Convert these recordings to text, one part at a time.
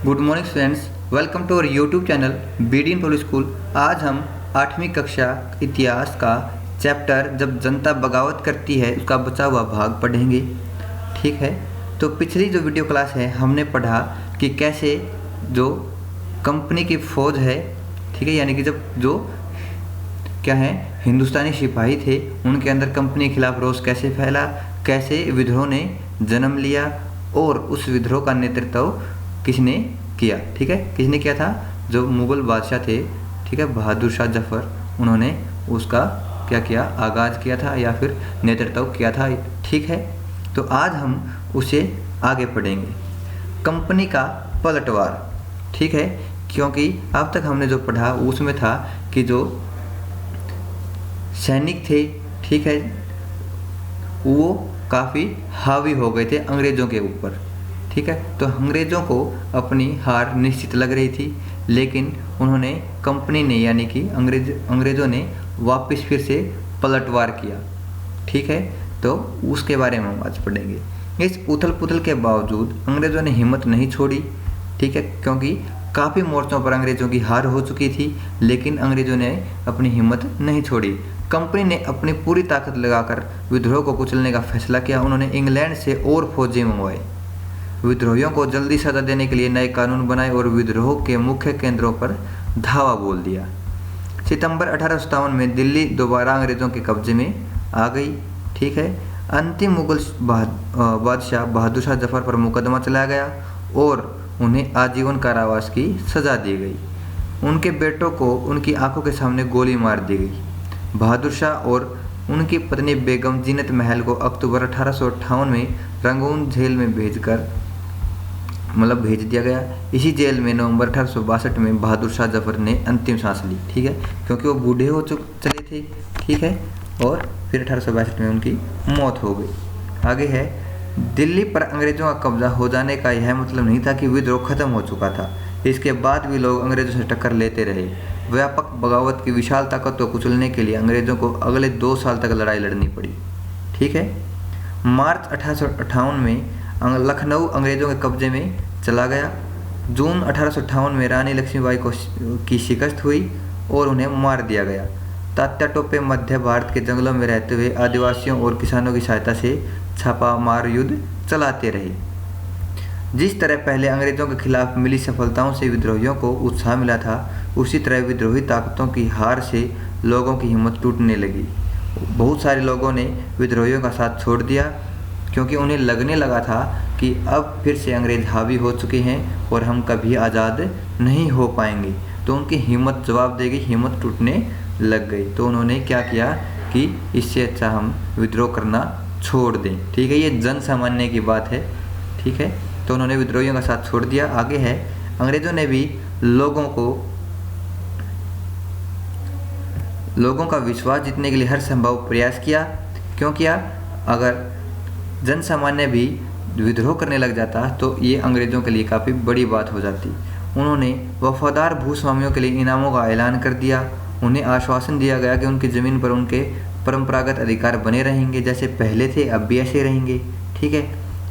Good morning students, welcome to our YouTube channel BD public school. आज हम 8वीं कक्षा इतिहास का चैप्टर जब जनता बगावत करती है उसका बचा हुआ भाग पढ़ेंगे। ठीक है, तो पिछली जो वीडियो क्लास है हमने पढ़ा कि कैसे जो कंपनी की फ़ौज है, ठीक है, यानी कि जब जो क्या है हिंदुस्तानी सिपाही थे उनके अंदर कंपनी के खिलाफ रोष कैसे फैला, कैसे विद्रोह ने जन्म लिया और उस विद्रोह का नेतृत्व किसने किया। ठीक है, किसने किया था? जो मुग़ल बादशाह थे, ठीक है, बहादुर शाह जफ़र, उन्होंने उसका क्या किया, आगाज़ किया था या फिर नेतृत्व किया था। ठीक है, तो आज हम उसे आगे पढ़ेंगे। कंपनी का पलटवार, ठीक है, क्योंकि अब तक हमने जो पढ़ा उसमें था कि जो सैनिक थे, ठीक है, वो काफ़ी हावी हो गए थे अंग्रेज़ों के ऊपर। ठीक है, तो अंग्रेज़ों को अपनी हार निश्चित लग रही थी, लेकिन उन्होंने कंपनी ने यानी कि अंग्रेज़ों ने वापस फिर से पलटवार किया। ठीक है, तो उसके बारे में हम आज पढ़ेंगे। इस उथल पुथल के बावजूद अंग्रेज़ों ने हिम्मत नहीं छोड़ी। ठीक है, क्योंकि काफ़ी मोर्चों पर अंग्रेज़ों की हार हो चुकी थी, लेकिन अंग्रेज़ों ने अपनी हिम्मत नहीं छोड़ी। कंपनी ने अपनी पूरी ताकत लगाकर विद्रोह को कुचलने का फैसला किया। उन्होंने इंग्लैंड से और फौजी मंगवाए, विद्रोहियों को जल्दी सजा देने के लिए नए कानून बनाए और विद्रोह के मुख्य केंद्रों पर धावा बोल दिया। सितंबर 1857 में दिल्ली दोबारा अंग्रेज़ों के कब्जे में आ गई। ठीक है, अंतिम मुगल बादशाह बहादुर शाह जफ़र पर मुकदमा चलाया गया और उन्हें आजीवन कारावास की सज़ा दी गई। उनके बेटों को उनकी आंखों के सामने गोली मार दी गई। बहादुर शाह और उनकी पत्नी बेगम जीनत महल को अक्टूबर 1858 में रंगून जेल में भेज दिया गया। इसी जेल में नवंबर 1862 में बहादुर शाह जफ़र ने अंतिम सांस ली। ठीक है, क्योंकि वो बूढ़े हो चले थे। ठीक है, और फिर 1862 में उनकी मौत हो गई। आगे है, दिल्ली पर अंग्रेज़ों का कब्जा हो जाने का यह मतलब नहीं था कि विद्रोह खत्म हो चुका था। इसके बाद भी लोग अंग्रेज़ों से टक्कर लेते रहे। व्यापक बगावत की विशाल ताकत को कुचलने के लिए अंग्रेज़ों को अगले 2 साल तक लड़ाई लड़नी पड़ी। ठीक है, मार्च 1858 में लखनऊ अंग्रेज़ों के कब्जे में चला गया। जून 1858 में रानी लक्ष्मीबाई की शिकस्त हुई और उन्हें मार दिया गया। तात्या टोपे मध्य भारत के जंगलों में रहते हुए आदिवासियों और किसानों की सहायता से छापामार युद्ध चलाते रहे। जिस तरह पहले अंग्रेज़ों के खिलाफ मिली सफलताओं से विद्रोहियों को उत्साह मिला था, उसी तरह विद्रोही ताकतों की हार से लोगों की हिम्मत टूटने लगी। बहुत सारे लोगों ने विद्रोहियों का साथ छोड़ दिया, क्योंकि उन्हें लगने लगा था कि अब फिर से अंग्रेज़ हावी हो चुके हैं और हम कभी आज़ाद नहीं हो पाएंगे। तो उनकी हिम्मत जवाब देगी, हिम्मत टूटने लग गई। तो उन्होंने क्या किया कि इससे अच्छा हम विद्रोह करना छोड़ दें। ठीक है, ये जन सामान्य की बात है। ठीक है, तो उन्होंने विद्रोहियों का साथ छोड़ दिया। आगे है, अंग्रेज़ों ने भी लोगों का विश्वास जीतने के लिए हर संभव प्रयास किया। क्यों किया? अगर जन सामान्य भी विद्रोह करने लग जाता तो ये अंग्रेज़ों के लिए काफ़ी बड़ी बात हो जाती। उन्होंने वफादार भूस्वामियों के लिए इनामों का ऐलान कर दिया। उन्हें आश्वासन दिया गया कि उनकी ज़मीन पर उनके परंपरागत अधिकार बने रहेंगे, जैसे पहले थे अब भी ऐसे रहेंगे। ठीक है,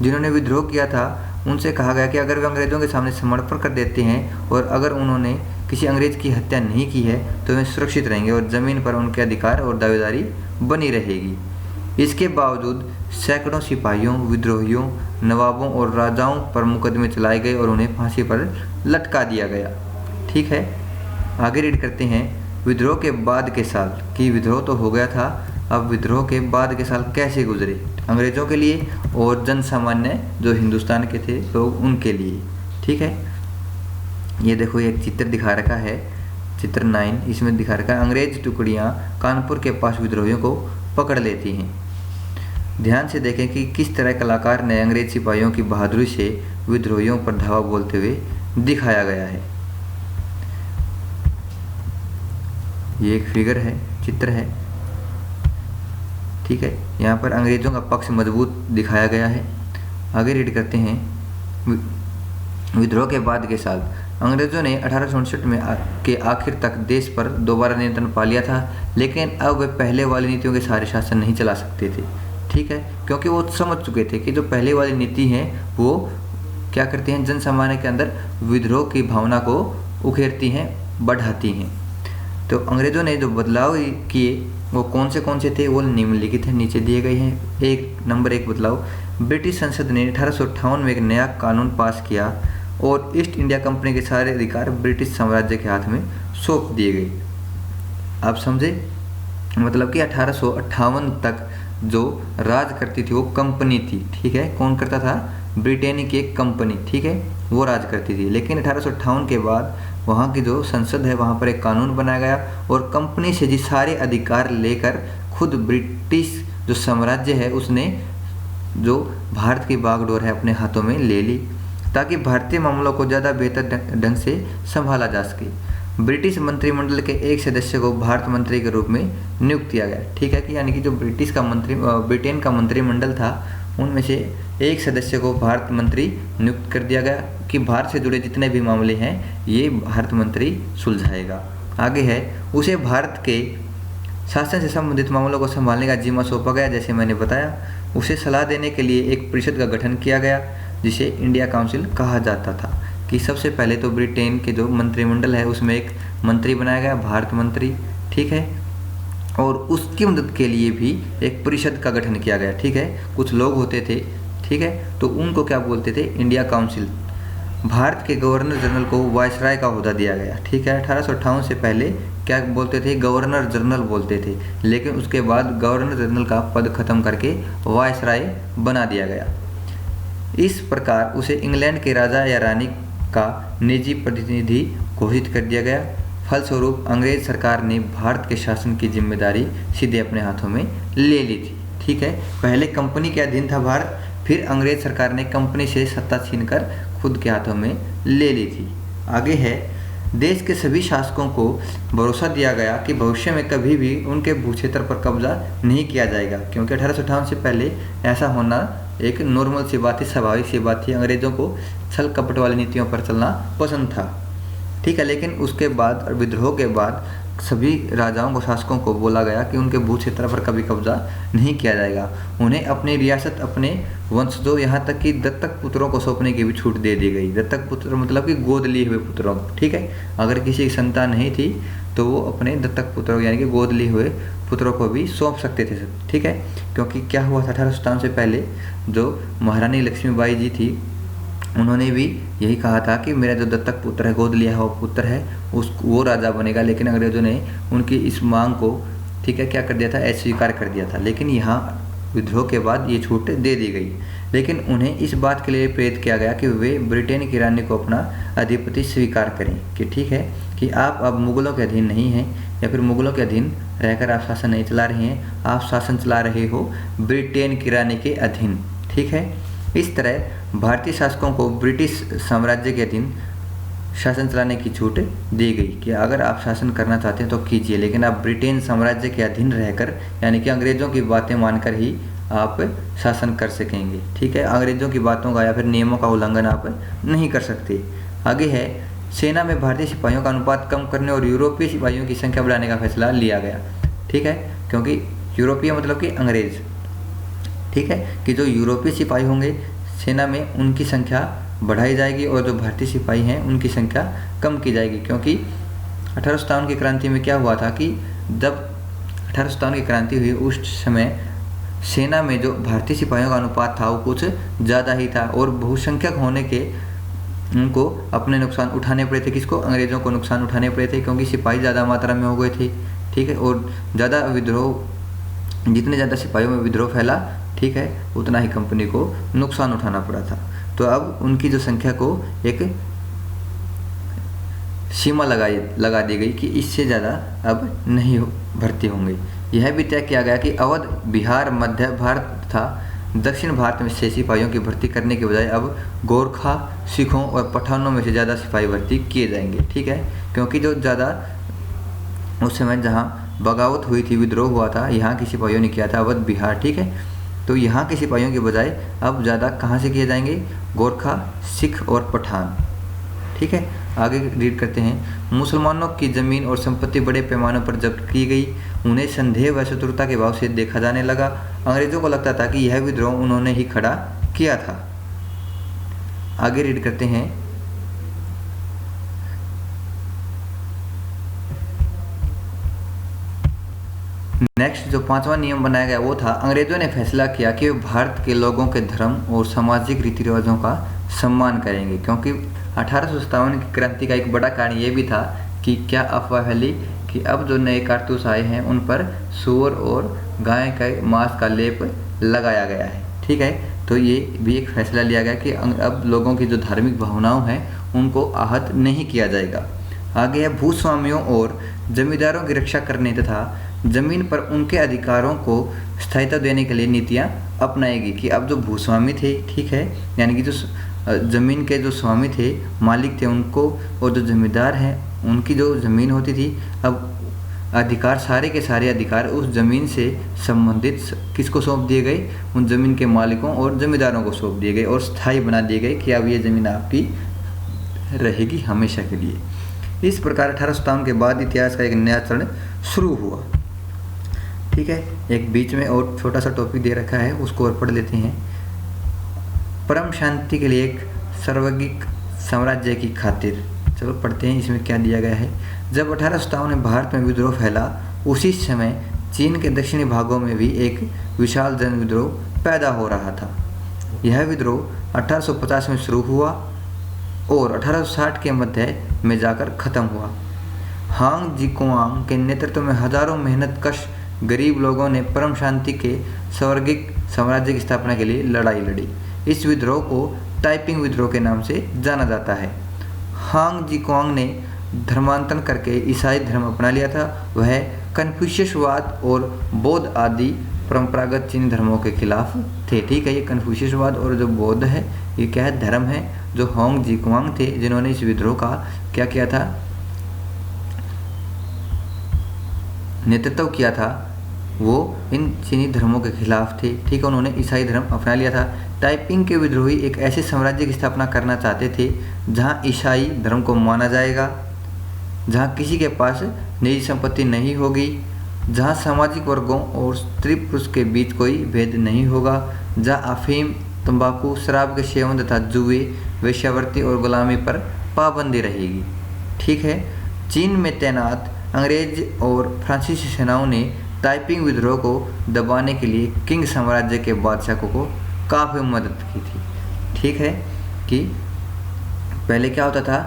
जिन्होंने विद्रोह किया था उनसे कहा गया कि अगर वे अंग्रेज़ों के सामने समर्पण कर देते हैं और अगर उन्होंने किसी अंग्रेज़ की हत्या नहीं की है तो वे सुरक्षित रहेंगे और ज़मीन पर उनके अधिकार और दावेदारी बनी रहेगी। इसके बावजूद सैकड़ों सिपाहियों, विद्रोहियों, नवाबों और राजाओं पर मुकदमे चलाए गए और उन्हें फांसी पर लटका दिया गया। ठीक है, आगे रीड करते हैं। विद्रोह के बाद के साल, कि विद्रोह तो हो गया था, अब विद्रोह के बाद के साल कैसे गुजरे अंग्रेज़ों के लिए और जन सामान्य जो हिंदुस्तान के थे लोग उनके लिए। ठीक है, ये देखो एक चित्र दिखा रखा है, चित्र 9। इसमें दिखा रखा है अंग्रेज टुकड़ियाँ कानपुर के पास विद्रोहियों को पकड़ लेती हैं। ध्यान से देखें कि किस तरह कलाकार ने अंग्रेज सिपाहियों की बहादुरी से विद्रोहियों पर धावा बोलते हुए दिखाया गया है। ये एक फिगर है, चित्र है। ठीक है, यहाँ पर अंग्रेज़ों का पक्ष मजबूत दिखाया गया है। आगे रीड करते हैं। विद्रोह के बाद के साल, अंग्रेज़ों ने 1859 में के आखिर तक देश पर दोबारा नियंत्रण पा लिया था, लेकिन अब वे पहले वाली नीतियों के सहारे शासन नहीं चला सकते थे। ठीक है, क्योंकि वो समझ चुके थे कि जो पहले वाली नीति है वो क्या करती हैं, जन सामान्य के अंदर विद्रोह की भावना को उकेरती हैं, बढ़ाती हैं। तो अंग्रेज़ों ने जो बदलाव किए वो कौन से थे, वो निम्नलिखित हैं, नीचे दिए गए हैं। नंबर 1 बदलाव, ब्रिटिश संसद ने 1858 में एक नया कानून पास किया और ईस्ट इंडिया कंपनी के सारे अधिकार ब्रिटिश साम्राज्य के हाथ में सौंप दिए गए। आप समझे, मतलब कि 1858 तक जो राज करती थी वो कंपनी थी, ठीक है। कौन करता था, ब्रिटेन की एक कंपनी, ठीक है, वो राज करती थी। लेकिन 1858 के बाद वहाँ की जो संसद है वहाँ पर एक कानून बनाया गया और कंपनी से जी सारे अधिकार लेकर खुद ब्रिटिश जो साम्राज्य है उसने जो भारत की बागडोर है अपने हाथों में ले ली, ताकि भारतीय मामलों को ज़्यादा बेहतर ढंग से संभाला जा सके। ब्रिटिश मंत्रिमंडल के एक सदस्य को भारत मंत्री के रूप में नियुक्त किया गया, ठीक है, कि यानी कि जो ब्रिटेन का मंत्रिमंडल था उनमें से एक सदस्य को भारत मंत्री नियुक्त कर दिया गया कि भारत से जुड़े जितने भी मामले हैं ये भारत मंत्री सुलझाएगा। आगे है, उसे भारत के शासन से संबंधित मामलों को संभालने का जिम्मा सौंपा गया। जैसे मैंने बताया, उसे सलाह देने के लिए एक परिषद का गठन किया गया जिसे इंडिया काउंसिल कहा जाता था। कि सबसे पहले तो ब्रिटेन के जो मंत्रिमंडल है उसमें एक मंत्री बनाया गया, भारत मंत्री, ठीक है, और उसकी मदद के लिए भी एक परिषद का गठन किया गया, ठीक है। कुछ लोग होते थे, ठीक है, तो उनको क्या बोलते थे, इंडिया काउंसिल। भारत के गवर्नर जनरल को वायसराय का ओहदा दिया गया, ठीक है। 1858 से पहले क्या बोलते थे, गवर्नर जनरल बोलते थे, लेकिन उसके बाद गवर्नर जनरल का पद खत्म करके वायसराय बना दिया गया। इस प्रकार उसे इंग्लैंड के राजा या रानी का निजी प्रतिनिधि घोषित कर दिया गया। फलस्वरूप अंग्रेज सरकार ने भारत के शासन की जिम्मेदारी सीधे अपने हाथों में ले ली थी, ठीक है। पहले कंपनी के अधीन था भारत, फिर अंग्रेज सरकार ने कंपनी से सत्ता छीनकर खुद के हाथों में ले ली थी। आगे है, देश के सभी शासकों को भरोसा दिया गया कि भविष्य में कभी भी उनके भूक्षेत्र पर कब्जा नहीं किया जाएगा, क्योंकि 1858 से पहले ऐसा होना एक नॉर्मल सी बात थी, स्वाभाविक सी बात थी। अंग्रेज़ों को छल कपट वाली नीतियों पर चलना पसंद था, ठीक है। लेकिन उसके बाद विद्रोह के बाद सभी राजाओं को, शासकों को बोला गया कि उनके भूक्षेत्र पर कभी कब्जा नहीं किया जाएगा। उन्हें अपनी रियासत अपने वंशजों, यहाँ तक कि दत्तक पुत्रों को सौंपने की भी छूट दे दी गई। दत्तक पुत्र मतलब कि गोद लिए हुए पुत्रों, ठीक है। अगर किसी की संतान नहीं थी तो वो अपने दत्तक पुत्रों यानी कि गोद लिए हुए पुत्रों को भी सौंप सकते थे, ठीक है। क्योंकि क्या हुआ था, 1857 से पहले जो महारानी लक्ष्मीबाई जी थी उन्होंने भी यही कहा था कि मेरा जो दत्तक पुत्र है, गोद लिया हुआ पुत्र है, वो राजा बनेगा। लेकिन अंग्रेज़ों ने उनकी इस मांग को, ठीक है, क्या कर दिया था, अस्वीकार कर दिया था। लेकिन यहाँ विद्रोह के बाद ये छूट दे दी गई। लेकिन उन्हें इस बात के लिए प्रेरित किया गया कि वे ब्रिटेन की रानी को अपना अधिपति स्वीकार करें, कि ठीक है कि आप अब मुग़लों के अधीन नहीं हैं, या फिर मुग़लों के अधीन रहकर आप शासन नहीं चला रहे हैं, आप शासन चला रहे हो ब्रिटेन की रानी के अधीन, ठीक है। इस तरह भारतीय शासकों को ब्रिटिश साम्राज्य के अधीन शासन चलाने की छूट दी गई कि अगर आप शासन करना चाहते हैं तो कीजिए, लेकिन आप ब्रिटेन साम्राज्य के अधीन रहकर, यानी कि अंग्रेज़ों की बातें मानकर ही आप शासन कर सकेंगे, ठीक है। अंग्रेज़ों की बातों का या फिर नियमों का उल्लंघन आप नहीं कर सकते। आगे है, सेना में भारतीय सिपाहियों का अनुपात कम करने और यूरोपीय सिपाहियों की संख्या बढ़ाने का फैसला लिया गया, ठीक है। क्योंकि यूरोपीय मतलब कि अंग्रेज़, ठीक है, कि जो यूरोपीय सिपाही होंगे सेना में उनकी संख्या बढ़ाई जाएगी और जो भारतीय सिपाही हैं उनकी संख्या कम की जाएगी। क्योंकि 1857 की क्रांति में क्या हुआ था कि जब 1857 की क्रांति हुई उस समय सेना में जो भारतीय सिपाहियों का अनुपात था वो कुछ ज़्यादा ही था और बहुसंख्यक होने के उनको अपने नुकसान उठाने पड़े थे। किसको, अंग्रेज़ों को नुकसान उठाने पड़े थे, क्योंकि सिपाही ज़्यादा मात्रा में हो गए थे, ठीक है। और ज़्यादा विद्रोह, जितने ज़्यादा सिपाहियों में विद्रोह फैला, ठीक है, उतना ही कंपनी को नुकसान उठाना पड़ा था। तो अब उनकी जो संख्या को एक सीमा लगा दी गई कि इससे ज़्यादा अब नहीं भर्ती होंगे। यह भी तय किया गया कि अवध, बिहार, मध्य भारत तथा दक्षिण भारत में से सिपाहियों की भर्ती करने के बजाय अब गोरखा, सिखों और पठानों में से ज़्यादा सिपाही भर्ती किए जाएंगे, ठीक है। क्योंकि जो ज़्यादा उस समय जहाँ बगावत हुई थी, विद्रोह हुआ था, यहाँ के सिपाहियों ने किया था अवध, बिहार, ठीक है। तो यहाँ के सिपाहियों के बजाय अब ज़्यादा कहाँ से किए जाएंगे, गोरखा, सिख और पठान, ठीक है। आगे रीड करते हैं। मुसलमानों की ज़मीन और संपत्ति बड़े पैमाने पर जब्त की गई। उन्हें संदेह व शत्रुता के भाव से देखा जाने लगा। अंग्रेज़ों को लगता था कि यह विद्रोह उन्होंने ही खड़ा किया था। आगे रीड करते हैं। नेक्स्ट जो 5वां नियम बनाया गया वो था, अंग्रेजों ने फैसला किया कि वे भारत के लोगों के धर्म और सामाजिक रीति रिवाजों का सम्मान करेंगे, क्योंकि 1857 की क्रांति का एक बड़ा कारण ये भी था कि क्या अफवाह फैली कि अब जो नए कारतूस आए हैं उन पर सूअर और गाय के मांस का लेप लगाया गया है। ठीक है, तो ये भी एक फैसला लिया गया कि अब लोगों की जो धार्मिक भावनाओं हैं उनको आहत नहीं किया जाएगा। आगे है, भूस्वामियों और जमींदारों की रक्षा करने तथा जमीन पर उनके अधिकारों को स्थायित्व देने के लिए नीतियां अपनाएगी। कि अब जो भूस्वामी थे, ठीक है, यानी कि जो ज़मीन के जो स्वामी थे, मालिक थे, उनको और जो जमींदार हैं उनकी जो ज़मीन होती थी, अब अधिकार सारे के सारे अधिकार उस ज़मीन से संबंधित किसको सौंप दिए गए, उन ज़मीन के मालिकों और ज़मींदारों को सौंप दिए गए और स्थायी बना दिए गए कि अब ये ज़मीन आपकी रहेगी हमेशा के लिए। इस प्रकार 1857 के बाद इतिहास का एक नया चरण शुरू हुआ। ठीक है, एक बीच में और छोटा सा टॉपिक दे रखा है, उसको और पढ़ लेते हैं। परम शांति के लिए एक सार्वगिक साम्राज्य की खातिर। चलो पढ़ते हैं इसमें क्या दिया गया है। जब 1857 में भारत में विद्रोह फैला, उसी समय चीन के दक्षिणी भागों में भी एक विशाल जन विद्रोह पैदा हो रहा था। यह विद्रोह 1850 में शुरू हुआ और 1860 के मध्य में जाकर खत्म हुआ। हांग जीकुआंग के नेतृत्व में हजारों मेहनतकश गरीब लोगों ने परम शांति के सार्वगिक साम्राज्य की स्थापना के लिए लड़ाई लड़ी। इस विद्रोह को ताइपिंग विद्रोह के नाम से जाना जाता है। हांग जीकुआंग ने धर्मांतरण करके ईसाई धर्म अपना लिया था। वह कन्फ्यूशियसवाद और बौद्ध आदि परंपरागत चीनी धर्मों के खिलाफ थे। ठीक है, ये कन्फ्यूशियसवाद और जो बौद्ध है ये क्या है, धर्म है। जो हांग जीकुआंग थे जिन्होंने इस विद्रोह का क्या किया था, नेतृत्व किया था, वो इन चीनी धर्मों के खिलाफ थे। ठीक है, उन्होंने ईसाई धर्म अपना लिया था। ताइपिंग के विद्रोही एक ऐसे साम्राज्य की स्थापना करना चाहते थे जहां ईसाई धर्म को माना जाएगा, जहां किसी के पास निजी संपत्ति नहीं होगी, जहां सामाजिक वर्गों और स्त्री पुरुष के बीच कोई भेद नहीं होगा, जहां अफीम, तंबाकू, शराब के सेवन तथा जुए, वेश्यावृत्ति और गुलामी पर पाबंदी रहेगी। ठीक है, चीन में तैनात अंग्रेज और फ्रांसीसी सेनाओं ने ताइपिंग विद्रोह को दबाने के लिए किंग साम्राज्य के बादशाह को काफ़ी मदद की थी। ठीक है, कि पहले क्या होता था,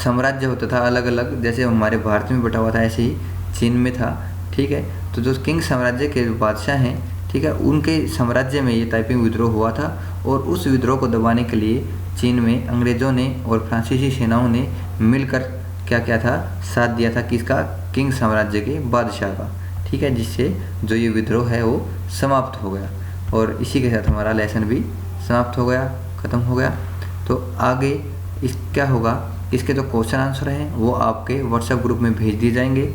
साम्राज्य होता था अलग अलग, जैसे हमारे भारत में बटा हुआ था ऐसे ही चीन में था। ठीक है, तो जो किंग साम्राज्य के बादशाह हैं, ठीक है, उनके साम्राज्य में ये ताइपिंग विद्रोह हुआ था और उस विद्रोह को दबाने के लिए चीन में अंग्रेज़ों ने और फ्रांसीसी सेनाओं ने मिलकर क्या किया था, साथ दिया था किसका, किंग साम्राज्य के बादशाह का। ठीक है, जिससे जो ये विद्रोह है वो समाप्त हो गया और इसी के साथ हमारा लेसन भी समाप्त हो गया, ख़त्म हो गया। तो आगे इस क्या होगा, इसके जो क्वेश्चन आंसर हैं वो आपके व्हाट्सएप ग्रुप में भेज दिए जाएंगे।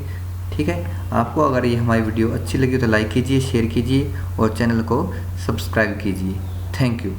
ठीक है, आपको अगर ये हमारी वीडियो अच्छी लगी तो लाइक कीजिए, शेयर कीजिए और चैनल को सब्सक्राइब कीजिए। Thank you.